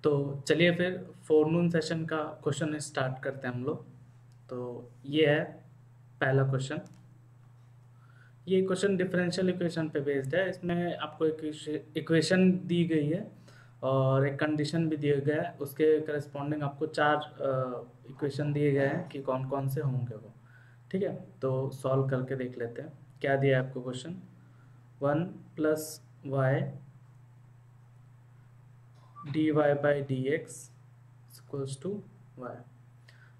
तो चलिए फिर फोरनून सेशन का क्वेश्चन स्टार्ट करते हैं हम लोग। तो ये है पहला क्वेश्चन। ये क्वेश्चन डिफरेंशियल इक्वेशन पे बेस्ड है। इसमें आपको एक इक्वेशन दी गई है और एक कंडीशन भी दिया गया है। उसके करस्पॉन्डिंग आपको चार इक्वेशन दिए गए हैं कि कौन कौन से होंगे वो। ठीक है, तो सॉल्व करके देख लेते हैं क्या दिया है आपको question. 1 + y dy/dx equals to y।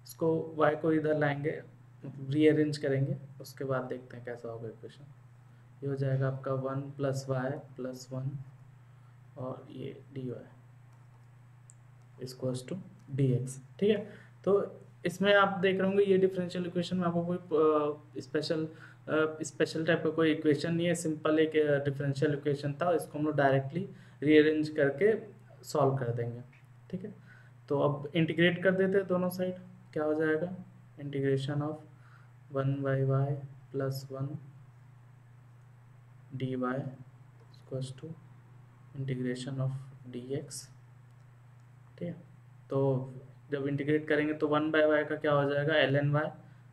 इसको y को इधर लाएंगे, रीअरेंज करेंगे, उसके बाद देखते हैं कैसा होगा इक्वेशन। ये हो जाएगा आपका 1 + y + 1 और ये dy इक्वल्स टू dx। ठीक है, तो इसमें आप देख रहे होंगे ये डिफरेंशियल इक्वेशन में आपको कोई स्पेशल टाइप का कोई इक्वेशन नहीं है। सिंपल एक डिफरेंशियल इक्वेशन था, इसको हम लोग डायरेक्टली रीअरेंज करके सॉल्व कर देंगे। ठीक है, तो अब इंटीग्रेट कर देते हैं दोनों साइड। क्या हो जाएगा, integration of 1/y + 1 dy equals to integration of dx। ठीक है, तो जब इंटीग्रेट करेंगे तो 1/y का क्या हो जाएगा, ln y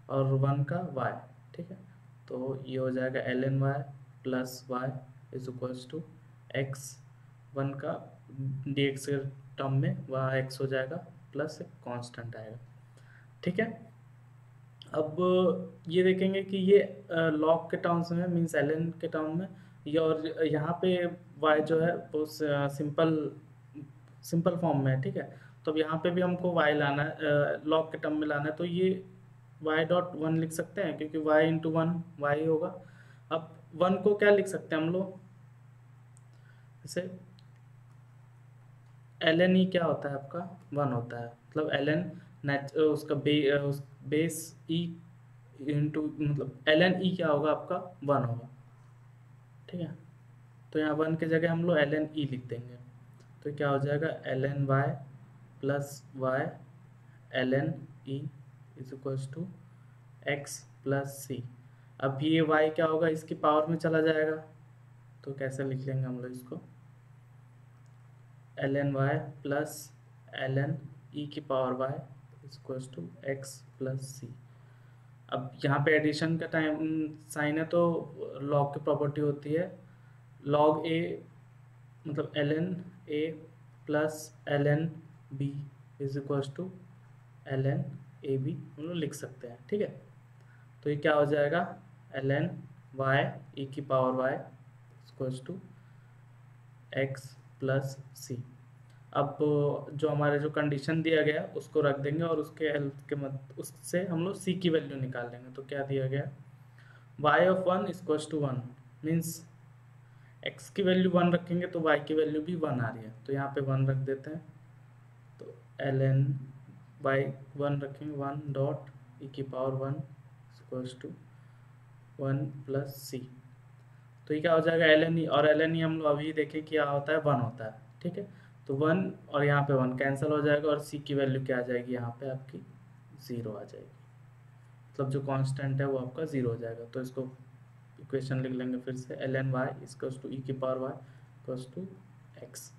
और 1 का y। ठीक है, तो ये हो जाएगा ln y + y is equals to x। 1 का dx के टर्म में वह x हो जाएगा प्लस एक कांस्टेंट आएगा। ठीक है, अब ये देखेंगे कि ये लॉग के टर्म्स में मीन्स ln के टर्म में ये, और यहाँ पे y जो है वो सिंपल फॉर्म में है। ठीक है, तो अब यहाँ पे भी हमको y लाना है, लॉग के टर्म में लाना है, तो ये y.1 लिख सकते हैं क्योंकि y × 1 y होगा। अब 1 को क्या लिख सकते हैं हम लोग, जैसे ln e क्या होता है आपका 1 होता है, मतलब ln उसका बेस e इंटू, मतलब ln e क्या होगा आपका 1 होगा। ठीक है, तो यहाँ 1 की जगह हम लोग ln e लिख देंगे, तो क्या हो जाएगा ln y + y ln e is equals to x + c। अब ये y क्या होगा, इसकी पावर में चला जाएगा, तो कैसे लिख लेंगे हम लोग इसको, ln y + ln e की power y is equals to x + c। अब यहाँ पे एडिशन का टाइम साइन है, तो लॉग की प्रॉपर्टी होती है log a, मतलब ln a + ln b is equals to ln ab हम लोग लिख सकते हैं। ठीक है, तो ये क्या हो जाएगा ln y e की power y equals to x + c। अब जो हमारे जो कंडीशन दिया गया उसको रख देंगे और उसके हेल्प के उससे हम लोग c की वैल्यू निकाल लेंगे। तो क्या दिया गया, y(1) equals to 1 means x की वैल्यू 1 रखेंगे तो y की वैल्यू भी 1 आ रही है, तो यहाँ पे 1 रख देते हैं। तो ln y 1 रखेंगे 1 डॉट e की पावर 1 इक्वल्स टू 1 + c। तो ये क्या हो जाएगा ln e, और ln e हम लोग अभी देखें क्या होता है 1 होता है। ठीक है, तो 1 और यहाँ पे 1 कैंसिल हो जाएगा और c की वैल्यू क्या आ जाएगी, यहाँ पे आपकी 0 आ जाएगी, मतलब जो कांस्टेंट है वो आपका 0 हो जाएगा। तो इसको इक्वेशन लिख लेंगे फिर से, ln y equals to e की power y equals to x।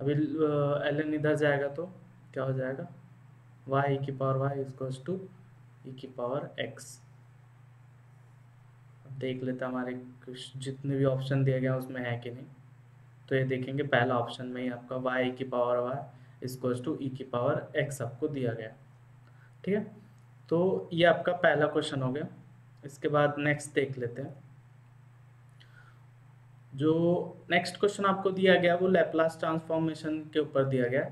अभी ln इधर जाएगा तो क्या हो जाएगा, y e की power y equals to e की पावर x। देख लेते हैं हमारे जितने भी ऑप्शन दिए गए हैं उसमें है कि नहीं। तो ये देखेंगे पहला ऑप्शन में ही आपका y की power y equals to e की पावर x आपको दिया गया। ठीक है, तो ये आपका पहला क्वेश्चन हो गया। इसके बाद नेक्स्ट देख लेते हैं। जो नेक्स्ट क्वेश्चन आपको दिया गया वो लैप्लास ट्रांसफॉर्मेशन के ऊपर दिया गया।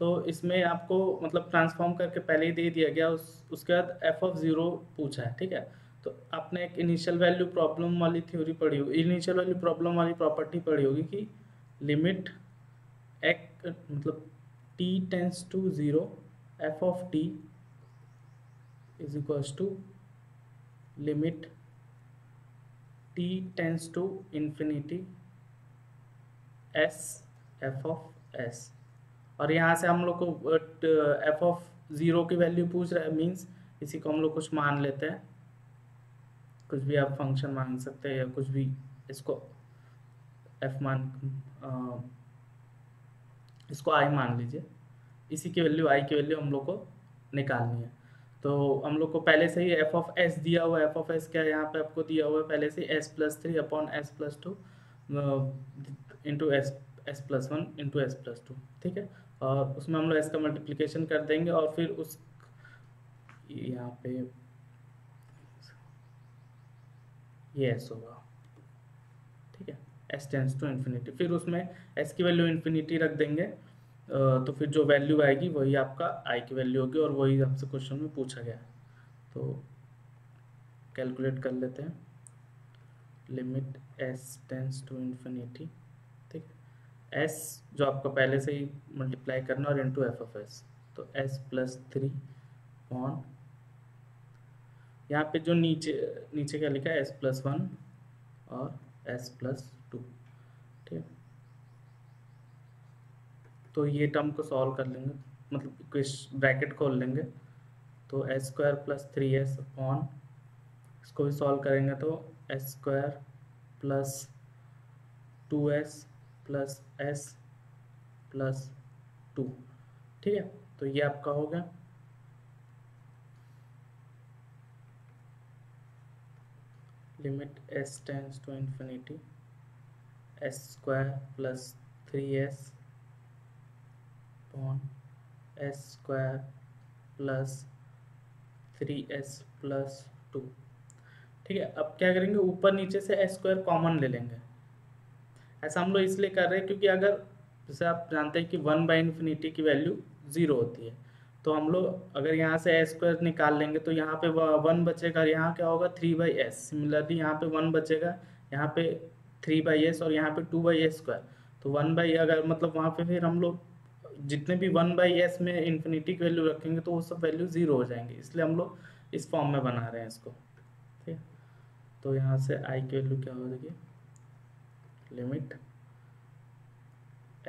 तो इसमें आपको मतलब ट्रांसफॉर्म करके पहले ही दे दिया गया, उसके बाद f(0) पूछा है। ठीक है, तो आपने एक इनिशियल वैल्यू प्रॉब्लम वाली थ्योरी पढ़ी होगी, इनिशियल वैल्यू प्रॉब्लम वाली प्रॉपर्टी पढ़ी होगी कि लिमिट एक मतलब t tends to 0 f(t) is equals to limit t tends to infinity s f(s). और यहाँ से हम लोग को f(0) की वैल्यू पूछ रहा है, मीन्स इसी को हम लोग कुछ मान लेते हैं, कुछ भी आप फंक्शन मान सकते हैं या कुछ भी, इसको f मान इसको i मान लीजिए। इसी की वैल्यू आई की वैल्यू हम लोग को निकालनी है। तो हम लोग को पहले से ही एफ ऑफ एस दिया हुआ है। एफ ऑफ एस क्या है यहाँ पे आपको दिया हुआ है पहले से S plus three upon S plus two into S S plus one into S plus two, ठीक है। और उसमें हम लोग एस का मल्टीप्लिकेशन कर देंगे और फिर उस यहाँ पे ये एस होगा, ठीक है। एस टेंस टू इन्फिनिटी, फिर उसमें एस की वैल्यू इन्फिनिटी रख देंगे। तो फिर जो वैल्यू आएगी वही आपका आई की वैल्यू होगी और वही आपसे क्वेश्चन में पूछा गया है। तो कैलकुलेट कर लेते हैं। Limit s tends to infinity, ठीक है। एस जो आपको पहले से ही मल्टीप्लाई करना और इनटू एफ ऑफ एस, तो एस प्लस थ्री ऑन यहाँ पे जो नीचे नीचे क्या लिखा है एस प्लस वन और एस प्लस टू, ठीक है। तो ये टर्म को सॉल्व कर लेंगे, मतलब ब्रैकेट खोल लेंगे। तो s square plus three s upon, इसको भी सॉल्व करेंगे तो s square plus two s plus s plus two, ठीक है। तो ये आपका हो गया। Limit s tends to infinity s square plus three s upon s square plus three s plus two, ठीक है। अब क्या करेंगे, ऊपर नीचे से एस स्क्वायर कॉमन ले लेंगे। ऐसा हम लोग इसलिए कर रहे हैं क्योंकि अगर जैसे आप जानते हैं कि वन बाई इन्फिनिटी की वैल्यू ज़ीरो होती है, तो हम लोग अगर यहाँ से एस स्क्वायर निकाल लेंगे तो यहाँ पे वन बचेगा, यहाँ क्या होगा थ्री बाई एस। सिमिलरली यहाँ पे वन बचेगा, यहाँ पे थ्री बाई एस और यहाँ पे टू बाई एस स्क्वायर। तो वन बाई अगर मतलब वहाँ पे फिर हम लोग जितने भी वन बाई एस में इन्फिनिटी की वैल्यू रखेंगे तो वो सब वैल्यू ज़ीरो हो जाएंगे, इसलिए हम लोग इस फॉर्म में बना रहे हैं इसको, ठीक है। तो यहाँ से आई की वैल्यू क्या हो जाएगी, limit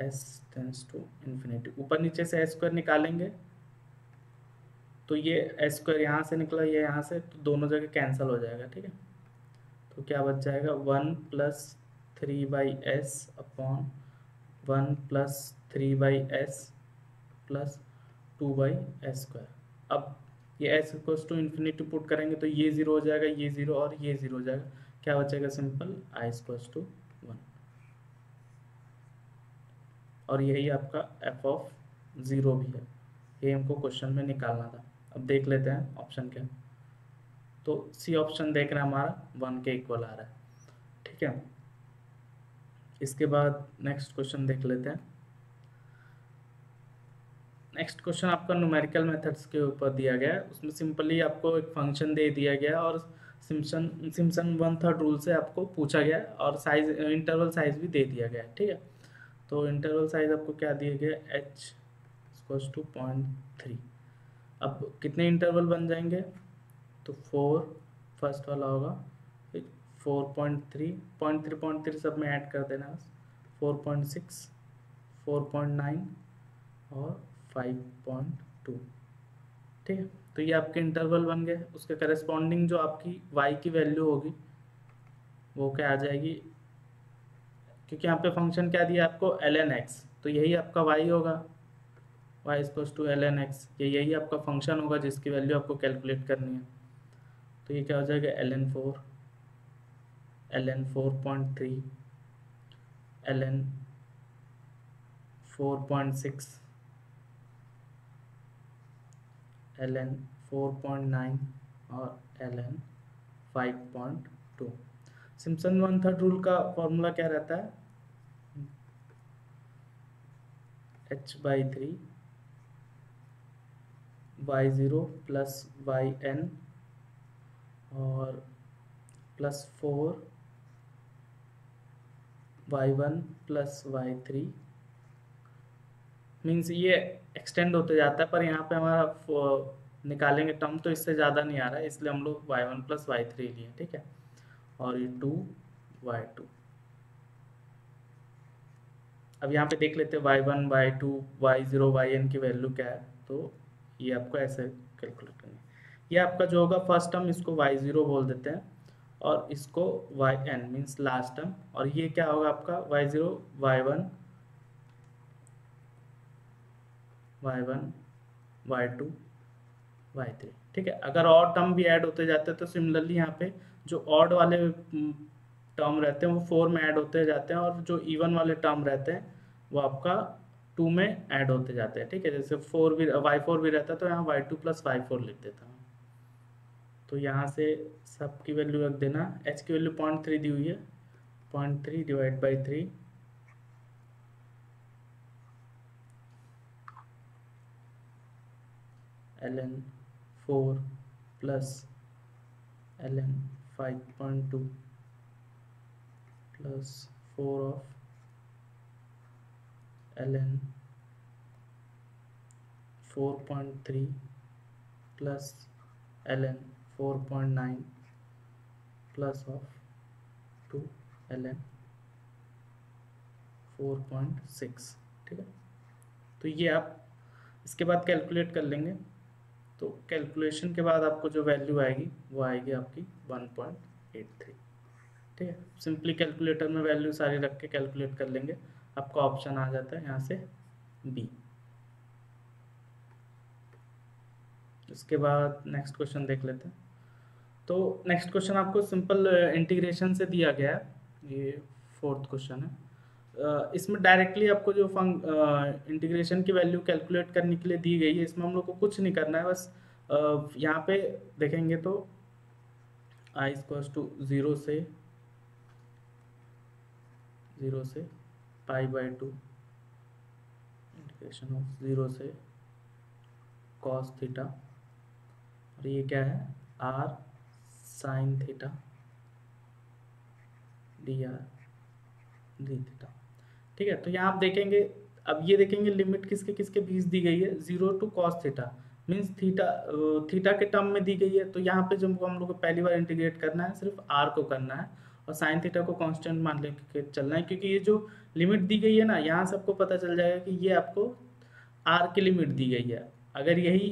s tends to infinity, ऊपर नीचे से एस स्क्वायर निकालेंगे तो ये एस स्क्वायर यहाँ से निकला, ये यहाँ से, तो दोनों जगह कैंसिल हो जाएगा, ठीक है। तो क्या बच जाएगा, one plus three by s upon one plus three by s plus two by s square. अब ये s equals to infinity put करेंगे तो ये ज़ीरो हो जाएगा, ये ज़ीरो और ये ज़ीरो हो जाएगा। क्या बचेगा, simple I equals to one. और यही आपका एफ ऑफ ज़ीरो भी है, ये हमको क्वेश्चन में निकालना था। अब देख लेते हैं ऑप्शन क्या। तो सी ऑप्शन देख रहे हैं हमारा वन के इक्वल आ रहा है, ठीक है। इसके बाद नेक्स्ट क्वेश्चन देख लेते हैं। नेक्स्ट क्वेश्चन आपका न्यूमेरिकल मेथड्स के ऊपर दिया गया है। उसमें सिंपली आपको एक फंक्शन दे दिया गया और सिम्पसन वन थर्ड रूल से आपको पूछा गया और साइज इंटरवल साइज भी दे दिया गया है, ठीक है। तो इंटरवल साइज आपको क्या दिया गया, एच इक्वल्स टू 0.3। अब कितने इंटरवल बन जाएंगे, तो 4 फर्स्ट वाला होगा, फिर 4.3 0.3 सब में ऐड कर देना, 4.6 4.9 और 5.2, ठीक है। तो ये आपके इंटरवल बन गए। उसके करस्पॉन्डिंग जो आपकी y की वैल्यू होगी वो क्या आ जाएगी, क्योंकि यहाँ पे फंक्शन क्या दिया आपको ln x, तो यही आपका y होगा, y equals to ln x। यही आपका फंक्शन होगा जिसकी वैल्यू आपको कैलकुलेट करनी है। तो ये क्या हो जाएगा, ln 4 ln 4.3 ln 4.6 ln 4.9 और ln 5.2। Simpson one third rule का फॉर्मूला क्या रहता है, h/3 y0 प्लस yn और plus 4 y1 plus y3। Means ये एक्सटेंड होते जाता है, पर यहाँ पे हमारा निकालेंगे टर्म तो इससे ज़्यादा नहीं आ रहा है, इसलिए हम लोग y1 प्लस y3 लिए, ठीक है। और ये 2y2। अब यहाँ पे देख लेते हैं y1 y2 y0 yn की वैल्यू क्या है। तो ये आपको ऐसे कैलकुलेट करनी है। ये आपका जो होगा फर्स्ट टर्म, इसको y0 बोल देते हैं और इसको yn मीन्स लास्ट टर्म, और ये क्या होगा आपका y0 y1 y1 y2 y3। ठीक है, अगर और टर्म भी ऐड होते जाते हैं तो सिमिलरली यहाँ पे जो ऑड वाले टर्म रहते हैं वो 4 में ऐड होते जाते हैं, और जो इवन वाले टर्म रहते हैं वो आपका 2 में ऐड होते जाते हैं। ठीक है, जैसे 4 भी y4 भी रहता है तो यहाँ y2 प्लस y4 लिख देता हूँ। तो यहाँ से सब की वैल्यू रख देना। h की वैल्यू 0.3 दी हुई है, 0.3 divide by 3 ln 4 plus ln 5.2 plus 4 of ln 4.3 plus ln 4.9 plus of 2 ln 4.6। ठीक है, तो ये आप इसके बाद कैलकुलेट कर लेंगे। तो कैलकुलेशन के बाद आपको जो वैल्यू आएगी वो आएगी आपकी 1.83। ठीक है, सिंपली कैलकुलेटर में वैल्यू सारी रख के कैलकुलेट कर लेंगे, आपका ऑप्शन आ जाता है यहाँ से बी। इसके बाद नेक्स्ट क्वेश्चन देख लेते हैं। तो नेक्स्ट क्वेश्चन आपको सिंपल इंटीग्रेशन से दिया गया है, ये 4th क्वेश्चन है। इसमें डायरेक्टली आपको जो इंटीग्रेशन की वैल्यू कैलकुलेट करने के लिए दी गई है, इसमें हम लोग को कुछ नहीं करना है, बस यहाँ पे देखेंगे तो i इक्वल्स टू 0 से π/2 इंटीग्रेशन ऑफ 0 से cos थीटा, और ये क्या है r sin theta dr d theta. ठीक है, तो यहाँ आप देखेंगे, अब ये देखेंगे लिमिट किसके किसके बीच दी गई है, 0 to cos theta, means theta के टर्म में दी गई है। तो यहाँ पे जब हम लोग को पहली बार इंटीग्रेट करना है सिर्फ r को करना है, और साइन थीटा को कांस्टेंट मान लेके चलना है, क्योंकि ये जो लिमिट दी गई है ना, यहाँ से आपको पता चल जाएगा कि ये आपको r की लिमिट दी गई है। अगर यही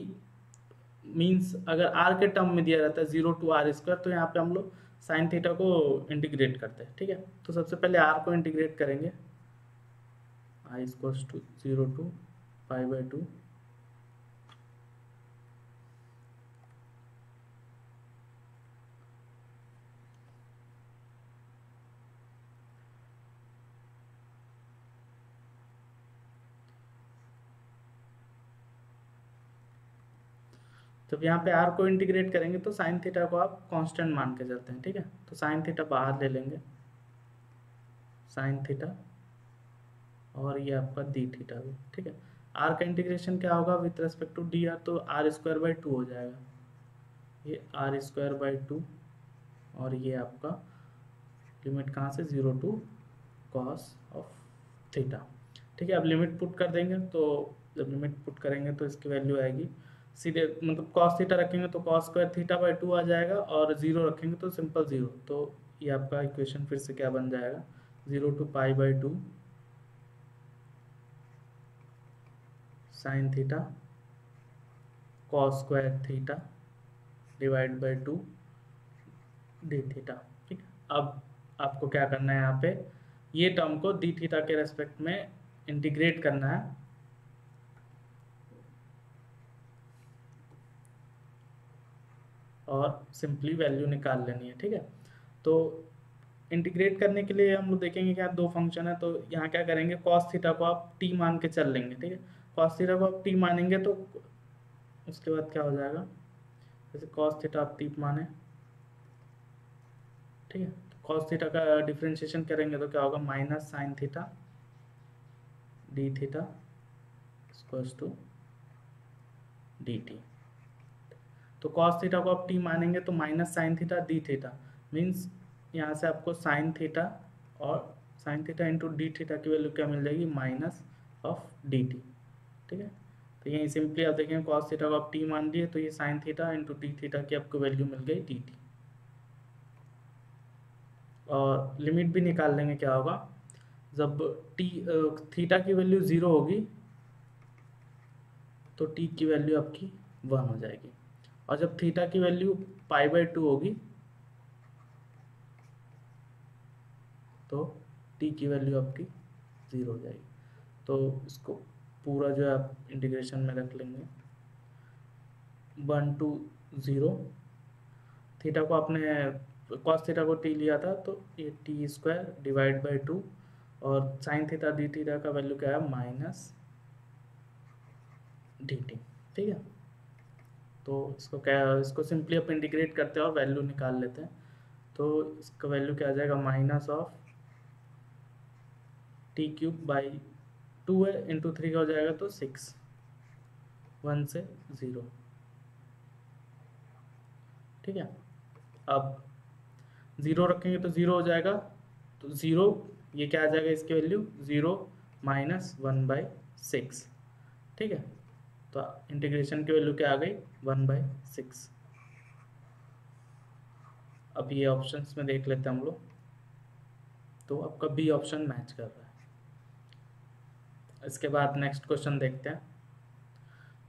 मीन्स अगर r के टर्म में दिया रहता है 0 टू r², तो यहाँ पे हम लोग साइन थीटा को इंटीग्रेट करते हैं। ठीक है, तो सबसे पहले r को इंटीग्रेट करेंगे, i इक्वल्स टू 0 टू π/2 जब यहाँ पे r को इंटीग्रेट करेंगे तो साइन थीटा को आप कांस्टेंट मान के चलते हैं। ठीक है, तो साइन थीटा बाहर ले लेंगे, साइन थीटा, और ये आपका डी थीटा भी। ठीक है, r का इंटीग्रेशन क्या होगा with respect to d r, तो r²/2 हो जाएगा, ये r²/2, और ये आपका लिमिट कहाँ से 0 टू कॉस ऑफ थीटा। ठीक है, अब लिमिट पुट कर देंगे, तो जब लिमिट पुट करेंगे तो इसकी वैल्यू आएगी सीधे, मतलब कॉस थीटा रखेंगे तो cos²θ/2 आ जाएगा, और 0 रखेंगे तो सिंपल 0। तो ये आपका इक्वेशन फिर से क्या बन जाएगा, 0 to π/2 sine theta cos² divide by 2 d theta. ठीक है, अब आपको क्या करना है, यहाँ पे ये टर्म को डी थीटा के रेस्पेक्ट में इंटीग्रेट करना है, और सिंपली वैल्यू निकाल लेनी है। ठीक है, तो इंटीग्रेट करने के लिए हम लोग देखेंगे कि यहाँ 2 फंक्शन है, तो यहाँ क्या करेंगे, cos थीटा को आप t मान के चल लेंगे। ठीक है, cos थीटा को आप t मानेंगे तो उसके बाद क्या हो जाएगा, जैसे cos थीटा आप t माने, ठीक है, तो cos थीटा का डिफ्रेंशिएशन करेंगे तो क्या होगा, minus sine theta d theta equals to d t. तो cos थीटा को आप t मानेंगे तो minus sine theta d theta, means यहाँ से आपको साइन थीटा और sine theta into d theta की वैल्यू क्या मिल जाएगी, माइनस ऑफ डी टी। ठीक है, तो यहीं सिंपली आप देखेंगे cos थीटा को आप t मान लिए, तो ये sign theta into d theta की आपको वैल्यू मिल गई डी टी। और लिमिट भी निकाल लेंगे, क्या होगा, जब थीटा की वैल्यू 0 होगी तो t की वैल्यू आपकी 1 हो जाएगी, और जब थीटा की वैल्यू π/2 होगी तो t की वैल्यू आपकी 0 हो जाएगी। तो इसको पूरा जो है आप इंटीग्रेशन में रख लेंगे 1 to 0। थीटा को आपने कॉस थीटा को टी लिया था तो ये टी स्क्वायर डिवाइड बाई 2 और साइन थीटा डी थीटा का वैल्यू क्या है माइनस डी टी। ठीक है, तो इसको सिंपली आप इंटीग्रेट करते हैं और वैल्यू निकाल लेते हैं। तो इसका वैल्यू क्या आ जाएगा minus of T cube by 2 है इंटू 3 का हो जाएगा तो 6 1 से 0। ठीक है, अब 0 रखेंगे तो 0 हो जाएगा, तो 0 ये क्या आ जाएगा इसकी वैल्यू 0 माइनस 1/6। ठीक है, तो इंटीग्रेशन की वैल्यू क्या आ गई 1/6। अब ये ऑप्शंस में देख लेते हैं हम लोग, तो आपका बी ऑप्शन मैच कर रहा है। इसके बाद नेक्स्ट क्वेश्चन देखते हैं।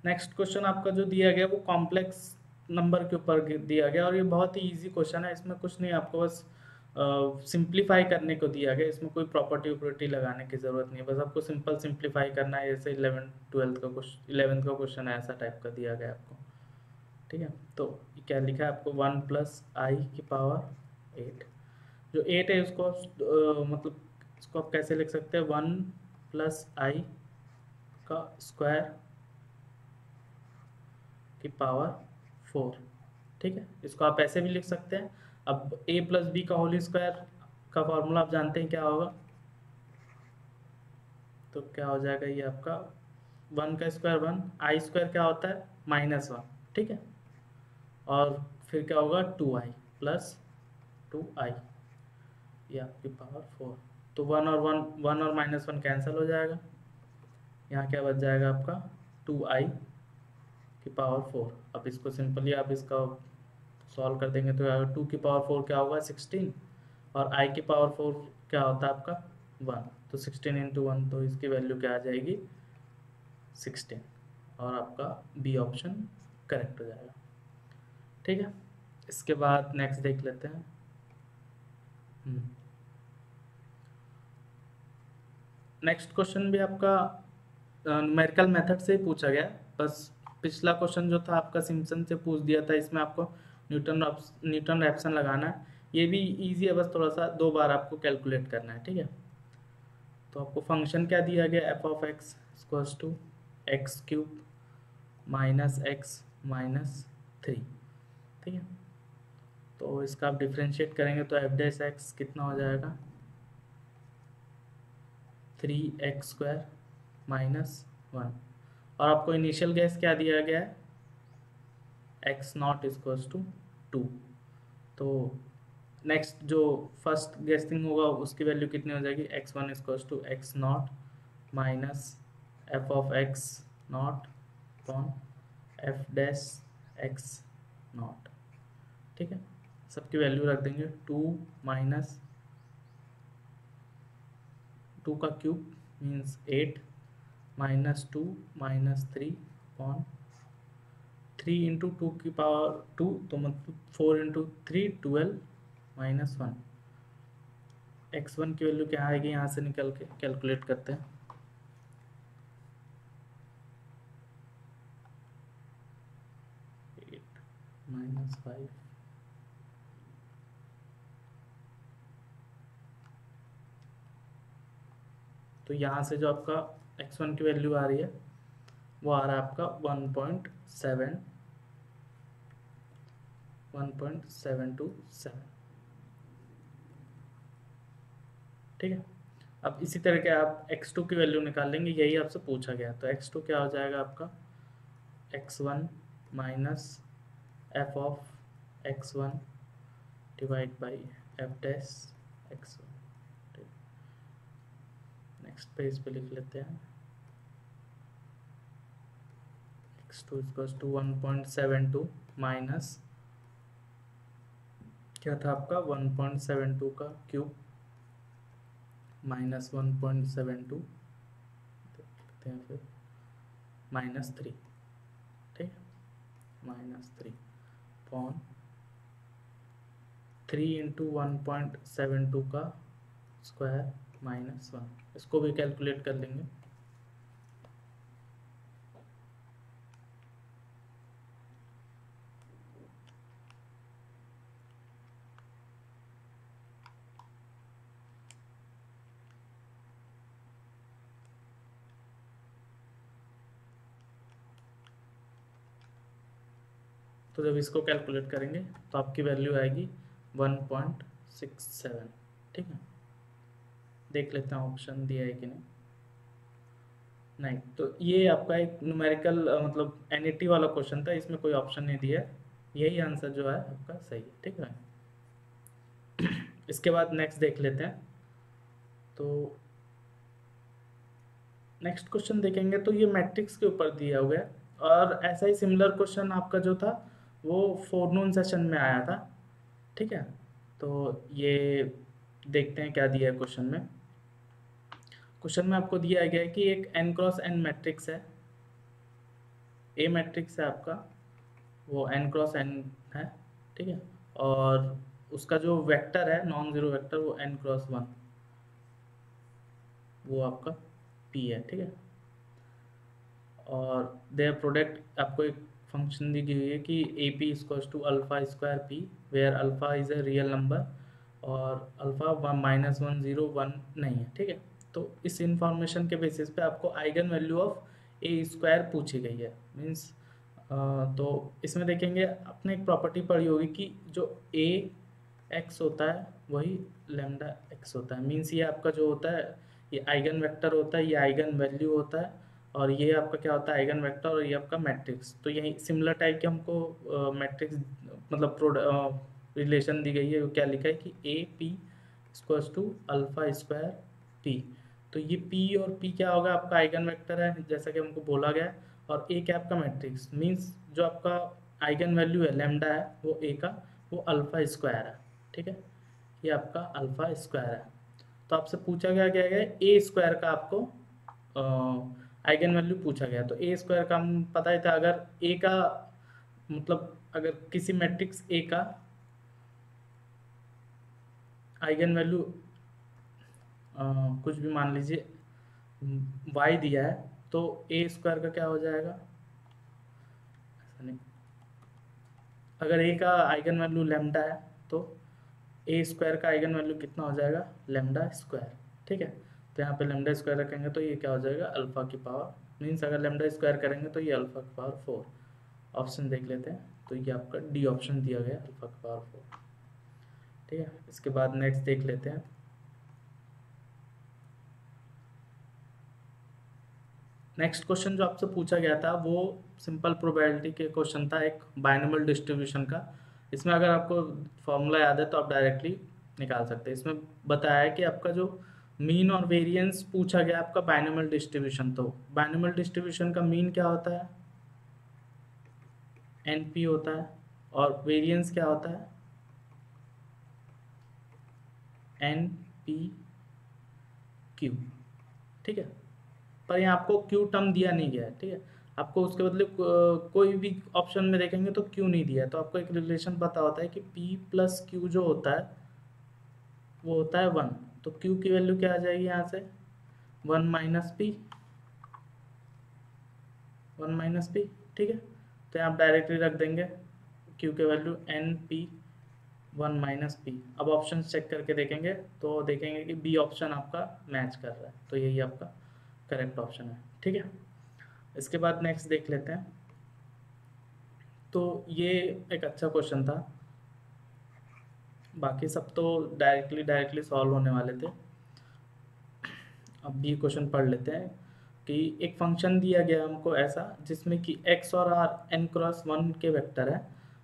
नेक्स्ट क्वेश्चन आपका जो दिया गया वो कॉम्प्लेक्स नंबर के ऊपर दिया गया और ये बहुत ही इजी क्वेश्चन है। इसमें कुछ नहीं, आपको बस सिंप्लीफाई करने को दिया गया। इसमें कोई प्रॉपर्टी उपॉर्टी लगाने की ज़रूरत नहीं है, बस आपको सिंपल सिंप्लीफाई करना है। जैसे 11th का क्वेश्चन है, ऐसा टाइप का दिया गया आपको। ठीक है, तो क्या लिखा है आपको 1 + i⁸ जो 8 है उसको मतलब इसको आप कैसे लिख सकते हैं 1 + i का स्क्वायर की पावर 4। ठीक है, इसको आप ऐसे भी लिख सकते हैं। अब a + b का होल स्क्वायर का फॉर्मूला आप जानते हैं क्या होगा, तो क्या हो जाएगा ये आपका 1 का स्क्वायर 1, i स्क्वायर क्या होता है -1। ठीक है, और फिर क्या होगा 2i + 2i ये आपकी पावर 4। तो 1 और -1 कैंसिल हो जाएगा, यहाँ क्या बच जाएगा आपका 2i की पावर 4। अब इसको सिंपली आप इसका सॉल्व कर देंगे तो 2 की पावर 4 क्या होगा 16 और i की पावर 4 क्या होता है आपका 1, तो 16 × 1 तो इसकी वैल्यू क्या आ जाएगी 16 और आपका बी ऑप्शन करेक्ट हो जाएगा। ठीक है, इसके बाद नेक्स्ट देख लेते हैं। नेक्स्ट क्वेश्चन भी आपका न्यूमेरिकल मेथड से पूछा गया, बस पिछला क्वेश्चन जो था आपका सिम्पसन से पूछ दिया था, इसमें आपको न्यूटन रैप्सन लगाना है। ये भी इजी है, बस थोड़ा सा 2 बार आपको कैलकुलेट करना है। ठीक है, तो आपको फंक्शन क्या दिया गया f(x) = x³ - x - 3। ठीक है, तो इसका आप डिफ्रेंशिएट करेंगे तो f' कितना हो जाएगा 3x² - 1 और आपको इनिशियल गैस क्या दिया गया है x0 = 2। तो नेक्स्ट जो फर्स्ट गेस्टिंग होगा उसकी वैल्यू कितनी हो जाएगी x1 = x0 - f(x0)/f'(x0)। ठीक है, सबकी वैल्यू रख देंगे 2 - 2 का क्यूब मीन्स 8 -2 - 3 × 2 की पावर 2 तो मतलब 4 × 3 12 - 1। x1 की वैल्यू क्या आएगी यहाँ से निकल के कैलकुलेट करते हैं। 8 - 5 तो यहाँ से जो आपका x1 की वैल्यू आ रही है वो आ रहा है आपका 1.727। ठीक है, अब इसी तरह के आप x2 की वैल्यू निकाल लेंगे, यही आपसे पूछा गया। तो x2 क्या हो जाएगा आपका x1 - f(x1) / f'(x1)। Next page पे लिख लेते हैं x2 = 1.72 माइनस क्या था आपका 1.72 का क्यूब -1.72 देखते हैं फिर -3। ठीक है, -3 अपॉन 3 × 1.72 का स्क्वायर -1। इसको भी कैलकुलेट कर लेंगे तो जब इसको कैलकुलेट करेंगे तो आपकी वैल्यू आएगी 1.67। ठीक है, देख लेते हैं ऑप्शन दिया है कि नहीं। नहीं, तो ये आपका एक न्यूमेरिकल मतलब एनईटी वाला क्वेश्चन था, इसमें कोई ऑप्शन नहीं दिया है, यही आंसर जो है आपका सही है। ठीक है, इसके बाद नेक्स्ट देख लेते हैं। तो नेक्स्ट क्वेश्चन देखेंगे तो ये मैट्रिक्स के ऊपर दिया हुआ है, और ऐसा ही सिमिलर क्वेश्चन आपका जो था वो फोरनून सेशन में आया था। ठीक है, तो ये देखते हैं क्या दिया है क्वेश्चन में। क्वेश्चन में आपको दिया गया है कि एक n क्रॉस n मैट्रिक्स है, ए मैट्रिक्स है आपका, वो n क्रॉस n है। ठीक है, और उसका जो वेक्टर है नॉन जीरो वेक्टर वो n क्रॉस 1, वो आपका p है। ठीक है, और देयर प्रोडक्ट आपको एक फंक्शन दी गई है कि A P equals to alpha square P, where alpha is a real number और अल्फा -1 0 1 नहीं है। ठीक है, तो इस इंफॉर्मेशन के बेसिस पे आपको eigen value of A square पूछी गई है। मीन्स तो इसमें देखेंगे आपने एक प्रॉपर्टी पढ़ी होगी कि जो ए एक्स होता है वही लेमडा एक्स होता है। मीन्स ये आपका जो होता है ये आइगन वेक्टर होता है, ये आइगन वैल्यू होता है, और ये आपका क्या होता है आइगन वेक्टर, और ये आपका मैट्रिक्स। तो यही सिमिलर टाइप के हमको मैट्रिक्स मतलब रिलेशन दी गई है, क्या लिखा है कि A P equals to alpha square P. तो ये पी और पी क्या होगा, आपका आइगन वेक्टर है जैसा कि हमको बोला गया है, और ए क्या आपका मैट्रिक्स। मीन्स जो आपका आइगन वैल्यू है लेमडा है वो ए का वो अल्फा स्क्वायर है। ठीक है, ये आपका अल्फा स्क्वायर है। तो आपसे पूछा गया क्या है ए स्क्वायर का आपको आइगन वैल्यू पूछा गया। तो ए स्क्वायर का हम पता ही था, अगर ए का मतलब अगर किसी मैट्रिक्स ए का आइगन वैल्यू कुछ भी मान लीजिए y दिया है, तो ए स्क्वायर का क्या हो जाएगा, ऐसा नहीं, अगर ए का आइगन वैल्यू लेमडा है तो ए स्क्वायर का आइगन वैल्यू कितना हो जाएगा, लेमडा स्क्वायर। ठीक है, तो यहाँ पे लेमडा स्क्वायर रखेंगे तो ये क्या हो जाएगा अल्फा की पावर, मीन्स अगर लेमडा स्क्वायर करेंगे तो ये अल्फा की पावर 4। ऑप्शन देख लेते हैं, तो ये आपका डी ऑप्शन दिया गया अल्फा की पावर 4। ठीक है, इसके बाद नेक्स्ट देख लेते हैं। नेक्स्ट क्वेश्चन जो आपसे पूछा गया था वो सिंपल प्रोबेबिलिटी के क्वेश्चन था, एक बाइनोमियल डिस्ट्रीब्यूशन का। इसमें अगर आपको फॉर्मूला याद है तो आप डायरेक्टली निकाल सकते हैं। इसमें बताया है कि आपका जो मीन और वेरिएंस पूछा गया आपका बाइनोमियल डिस्ट्रीब्यूशन, तो बाइनोमियल डिस्ट्रीब्यूशन का मीन क्या होता है, एनपी होता है, और वेरिएंस क्या होता है, एन पी क्यू। ठीक है, पर यहाँ आपको क्यू टर्म दिया नहीं गया है। ठीक है, आपको उसके बदले कोई भी ऑप्शन में देखेंगे तो क्यू नहीं दिया है, तो आपको एक रिलेशन पता होता है कि p प्लस क्यू जो होता है वो होता है 1। तो q की वैल्यू क्या आ जाएगी यहाँ से 1 माइनस पी, 1 माइनस पी। ठीक है, तो यहाँ आप डायरेक्टली रख देंगे q की value n p 1 minus P. अब ऑप्शन चेक करके देखेंगे तो देखेंगे कि बी ऑप्शन आपका मैच कर रहा है, तो यही आपका करेक्ट ऑप्शन है। ठीक है, इसके बाद नेक्स्ट देख लेते हैं। तो ये एक अच्छा क्वेश्चन था, बाकी सब तो डायरेक्टली सॉल्व होने वाले थे। अब ये क्वेश्चन पढ़ लेते हैं कि एक फंक्शन दिया गया हमको ऐसा जिसमें कि x और r n क्रॉस 1 के वेक्टर है,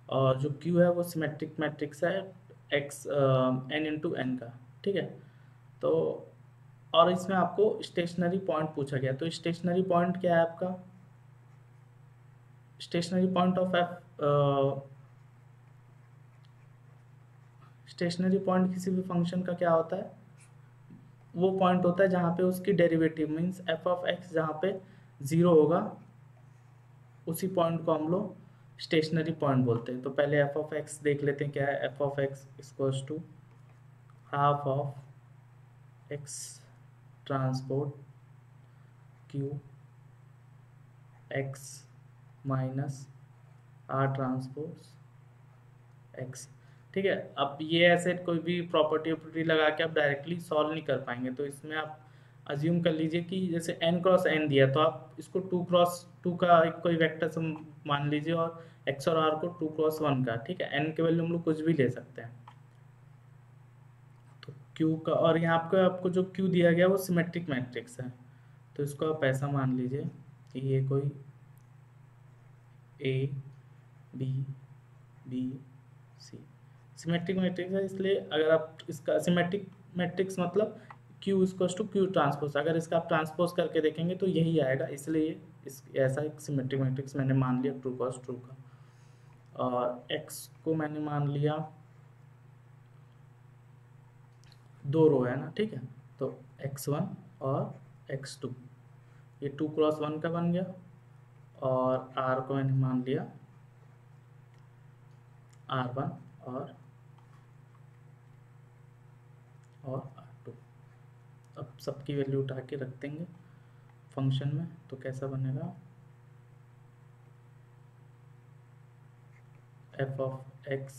और जो q है वो सिमेट्रिक मैट्रिक्स है x n इंटू n का। ठीक है, तो और इसमें आपको स्टेशनरी पॉइंट पूछा गया। तो स्टेशनरी पॉइंट क्या है आपका, stationary point of F, stationary point किसी भी फंक्शन का क्या होता है, वो पॉइंट होता है जहाँ पे उसकी derivative means F of x जहाँ पे 0 होगा, उसी पॉइंट को हम लोग स्टेशनरी पॉइंट बोलते हैं। तो पहले एफ ऑफ एक्स देख लेते हैं क्या है, f of x equals to half of x transport q x minus r transpose x. ठीक है, अब ये ऐसे कोई भी प्रॉपर्टी लगा के आप डायरेक्टली सॉल्व नहीं कर पाएंगे, तो इसमें आप अज्यूम कर लीजिए कि जैसे n क्रॉस n दिया तो आप इसको 2 क्रॉस 2 का एक कोई वेक्टर मान लीजिए, और एक्स और आर को 2x1 का, ठीक है। एन के वैल्यू हम लोग कुछ भी ले सकते हैं। तो क्यू का, और यहाँ आपको आपको जो क्यू दिया गया वो सिमेट्रिक मैट्रिक्स है, तो इसको आप ऐसा मान लीजिए कि ये कोई A B B C symmetric matrix है। इसलिए अगर आप इसका सिमेट्रिक मैट्रिक्स मतलब Q equals to Q transpose, अगर इसका आप ट्रांसपोज करके देखेंगे तो यही आएगा, इसलिए इस ऐसा एक सिमेट्रिक मैट्रिक्स मैंने मान लिया ट्रू कॉस ट्रू का। और एक्स को मैंने मान लिया 2 रो है ना, ठीक है। तो x1 और x2 ये 2x1 का बन गया, और r को मैंने मान लिया r1 और r2। अब सबकी वैल्यू उठा के रख देंगे फंक्शन में, तो कैसा बनेगा, f of x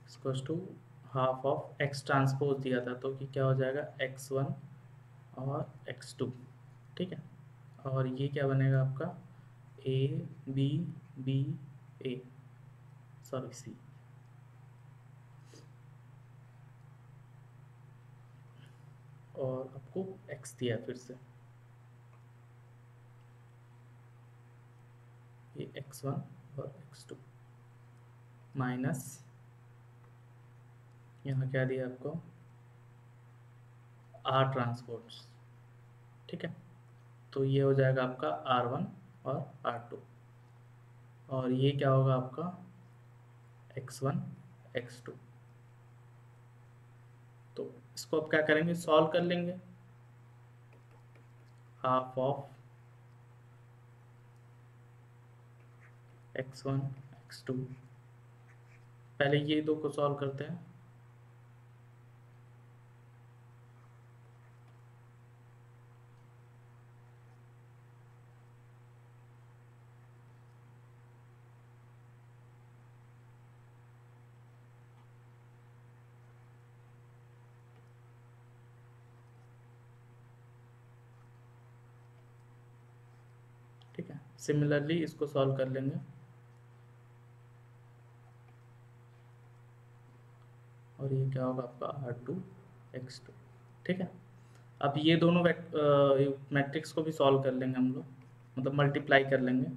equals to half of x transpose दिया था, तो कि क्या हो जाएगा x1 और x2, ठीक है। और ये क्या बनेगा आपका a b b a sorry c, और आपको x दिया फिर से, ये x1 और x2 माइनस यहाँ क्या दिया आपको r ट्रांसपोर्ट्स, ठीक है। तो ये हो जाएगा आपका r1 और r2, और ये क्या होगा आपका x1 x2। तो इसको आप क्या करेंगे, सॉल्व कर लेंगे। हाफ ऑफ x1 x2, पहले ये दो को सॉल्व करते हैं। ठीक है, सिमिलरली इसको सॉल्व कर लेंगे, और ये क्या होगा आपका r2 x2, ठीक है। अब ये दोनों मैट्रिक्स को भी सॉल्व कर लेंगे हम लोग, मतलब मल्टीप्लाई कर लेंगे,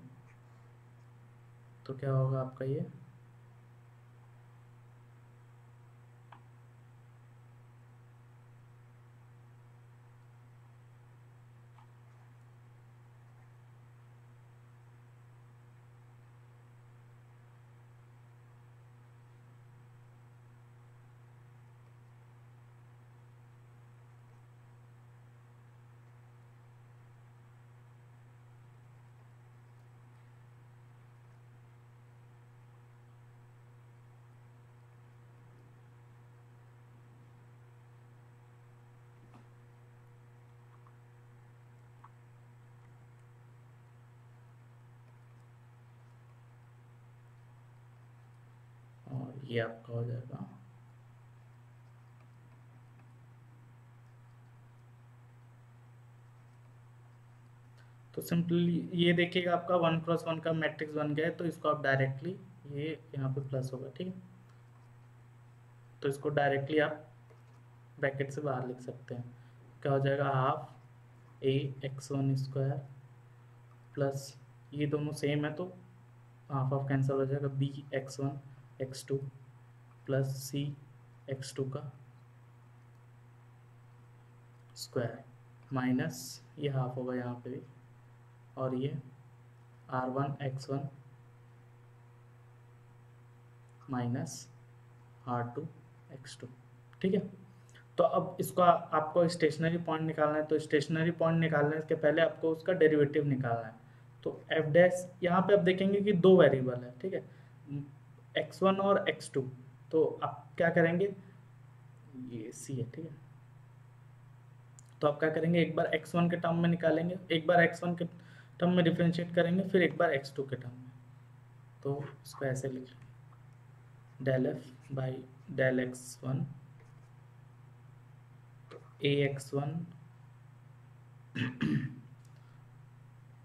तो क्या होगा आपका ये और ये आपका हो जाएगा तो सिंपली ये देखिएगा आपका 1x1 का मैट्रिक्स बन गया है, तो इसको आप डायरेक्टली ये यहाँ पे प्लस होगा, ठीक है। तो इसको डायरेक्टली आप ब्रैकेट से बाहर लिख सकते हैं, क्या हो जाएगा हाफ ax1 स्क्वायर प्लस ये दोनों सेम है तो हाफ ऑफ कैंसिल हो जाएगा b x1 x2 plus c x2 का स्क्वायर माइनस ये हाफ होगा यहाँ पे भी, और ये r1 x1 minus r2 x2, ठीक है। तो अब इसको आपको स्टेशनरी पॉइंट निकालना है, तो स्टेशनरी पॉइंट निकालने के पहले आपको उसका डेरिवेटिव निकालना है। तो एफ डैश यहाँ पे आप देखेंगे कि दो वेरिएबल है, ठीक है, x1 और x2। तो आप क्या करेंगे, ये c है, ठीक है। तो आप क्या करेंगे, एक बार x1 के टर्म में निकालेंगे, एक बार x1 के टर्म में डिफ्रेंशिएट करेंगे, फिर एक बार x2 के टर्म में। तो इसको ऐसे लिख del F by del x1 ax1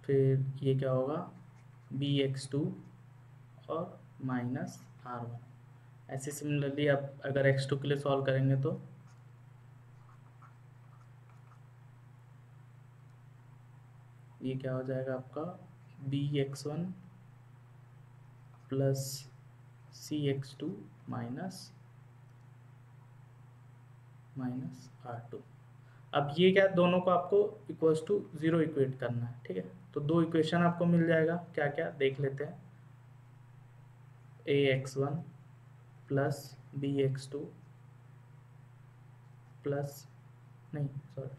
फिर ये क्या होगा bx2 और माइनस R1। ऐसे सिमिलरली आप अगर x2 के लिए सॉल्व करेंगे तो ये क्या हो जाएगा आपका bx1 plus cx2 minus R2। अब ये क्या, दोनों को आपको इक्वल्स टू 0 इक्वेट करना है, ठीक है। तो दो इक्वेशन आपको मिल जाएगा, क्या क्या देख लेते हैं। ax1 प्लस bx2 प्लस नहीं सॉरी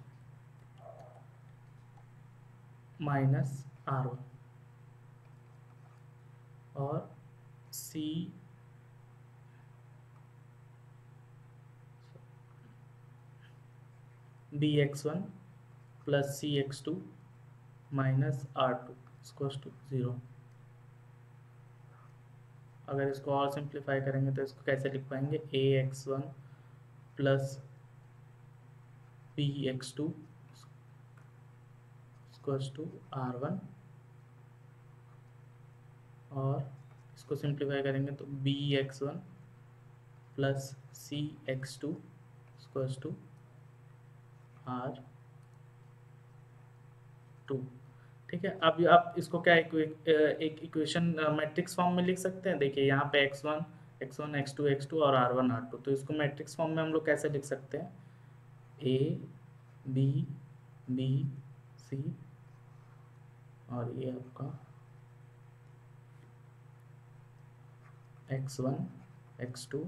माइनस R1 और c bx1 plus cx2 minus R2 equals to 0। अगर इसको और सिंप्लीफाई करेंगे तो इसको कैसे लिख पाएंगे, ax1 plus bx2 equals to R1 और इसको सिंप्लीफाई करेंगे तो bx1 plus cx2 equals to R2। ठीक है। अब आप इसको क्या एक इक्वेशन मैट्रिक्स फॉर्म में लिख सकते हैं। देखिए यहाँ पे x1 x2 x2 और R1 R2, तो इसको मैट्रिक्स फॉर्म में हम लोग कैसे लिख सकते हैं, a b b c और ये आपका x1 x2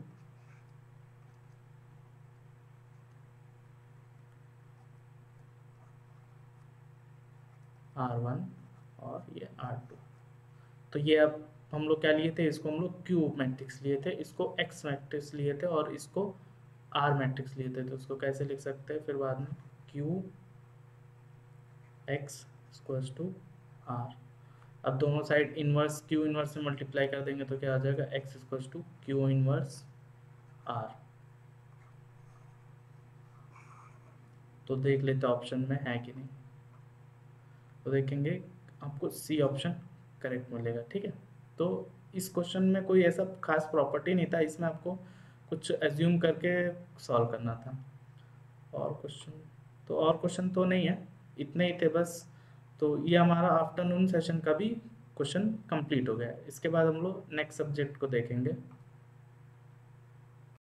R1 और ये R2। तो ये अब हम लोग क्या लिए थे, इसको हम लोग Q मैट्रिक्स लिए थे, इसको X मैट्रिक्स लिए थे और इसको R मैट्रिक्स लिए थे। तो इसको कैसे लिख सकते हैं फिर बाद में, Q X equals to R। अब दोनों साइड इनवर्स Q इनवर्स से मल्टीप्लाई कर देंगे तो क्या आ जाएगा, X equals to Q inverse R। तो देख लेते ऑप्शन में है कि नहीं, तो देखेंगे आपको सी ऑप्शन करेक्ट मिलेगा, ठीक है। तो इस क्वेश्चन में कोई ऐसा खास प्रॉपर्टी नहीं था, इसमें आपको कुछ एज्यूम करके सॉल्व करना था। और क्वेश्चन तो नहीं है, इतने ही थे बस। तो ये हमारा आफ्टरनून सेशन का भी क्वेश्चन कंप्लीट हो गया है। इसके बाद हम लोग नेक्स्ट सब्जेक्ट को देखेंगे।